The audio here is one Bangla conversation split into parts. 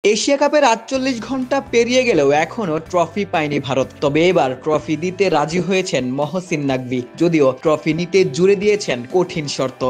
এশিয়া কাপের ৪৮ ঘন্টা পেরিয়ে গেলেও এখনও ট্রফি পায়নি ভারত। তবে এবার ট্রফি দিতে রাজি হয়েছেন মহসিন নাকভি, যদিও ট্রফি নিতে জুড়ে দিয়েছেন কঠিন শর্ত।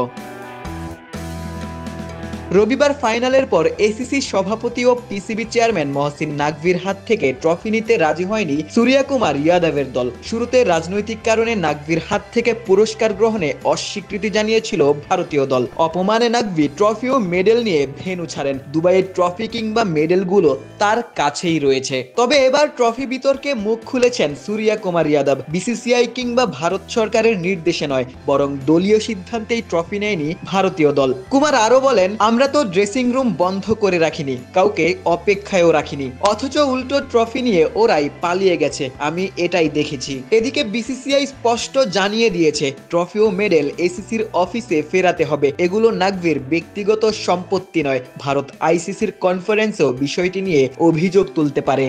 রবিবার ফাইনালের পর এসিসি সভাপতি ও পিসিবি চেয়ারম্যান মহসিন নাকভির হাত থেকে ট্রফি নিতে রাজি হয়নি সূর্যকুমার যাদবের দল। শুরুতে রাজনৈতিক কারণে নাকভির হাত থেকে পুরস্কার গ্রহণে অস্বীকৃতি জানিয়েছিল ভারতীয় দল। অপমানে নাকভি ট্রফি ও মেডেল নিয়ে ভেন্যু ছাড়েন। দুবাইয়ের ট্রফি কিংবা মেডেলগুলো তার কাছেই রয়েছে। তবে এবার ট্রফি বিতর্কে মুখ খুলেছেন সূর্যকুমার যাদব। বিসিসিআই কিংবা ভারত সরকারের নির্দেশে নয়, বরং দলীয় সিদ্ধান্তেই ট্রফি নেয়নি ভারতীয় দল। কুমার আরো বলেন, আমরা তো ড্রেসিং রুম বন্ধ করে রাখিনি, কাউকে অপেক্ষায়ও রাখিনি, অথচ উল্টো ট্রফি নিয়ে ওরাই পালিয়ে গেছে, আমি এটাই দেখেছি। এদিকে বিসিসিআই স্পষ্ট জানিয়ে দিয়েছে ট্রফি ও মেডেল এসিসির অফিসে ফেরাতে হবে, এগুলো নাকভির ব্যক্তিগত সম্পত্তি নয়। ভারত আইসিসির কনফারেন্সেও বিষয়টি নিয়ে অভিযোগ তুলতে পারে।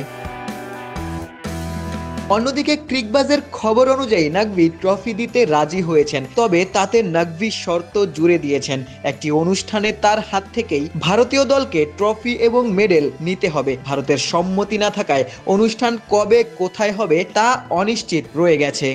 অন্যদিকে ক্রিকবাজের খবর অনুযায়ী নাকভি ট্রফি দিতে রাজি হয়েছেন, তবে তাতে নাকভি শর্ত জুড়ে দিয়েছেন। একটি অনুষ্ঠানে তার হাত থেকেই ভারতীয় দলকে ট্রফি এবং মেডেল নিতে হবে। ভারতের সম্মতি না থাকায় অনুষ্ঠান কবে কোথায় হবে তা অনিশ্চিত রয়ে গেছে।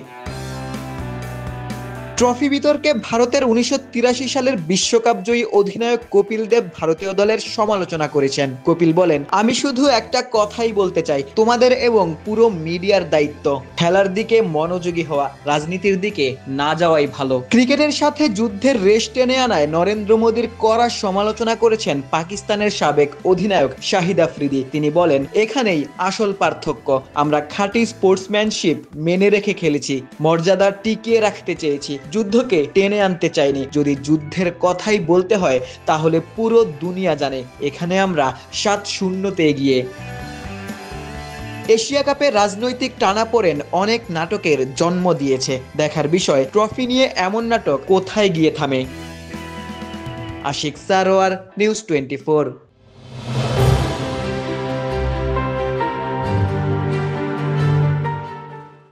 ট্রফি বিতর্কে ভারতের ১৯৮৩ সালের বিশ্বকাপ জয়ী অধিনায়ক কপিল দেব ভারতীয় দলের সমালোচনা করেছেন। কপিল বলেন, আমি শুধু একটা কথাই বলতে চাই, তোমাদের এবং পুরো মিডিয়ার দায়িত্ব খেলার দিকে মনোযোগী হওয়া, রাজনীতির দিকে না যাওয়াই ভালো। ক্রিকেটের সাথে যুদ্ধের রেশ টেনে আনায় নরেন্দ্র মোদীর কড়া সমালোচনা করেছেন পাকিস্তানের সাবেক অধিনায়ক শাহিদ আফ্রিদি। তিনি বলেন, এখানেই আসল পার্থক্য, আমরা খাঁটি স্পোর্টসম্যানশিপ মেনে রেখে খেলেছি, মর্যাদা টিকিয়ে রাখতে চেয়েছি, যুদ্ধকে টেনে আনতে চাইনি। যদি যুদ্ধের কথাই বলতে হয় তাহলে পুরো দুনিয়া জানে এখানে আমরা ৭-০তে এগিয়ে। এশিয়া কাপে রাজনৈতিক টানাপোড়েন অনেক নাটকের জন্ম দিয়েছে। দেখার বিষয় ট্রফি নিয়ে এমন নাটক কোথায় গিয়ে থামে। আশিক সারোয়ার, নিউজ 24।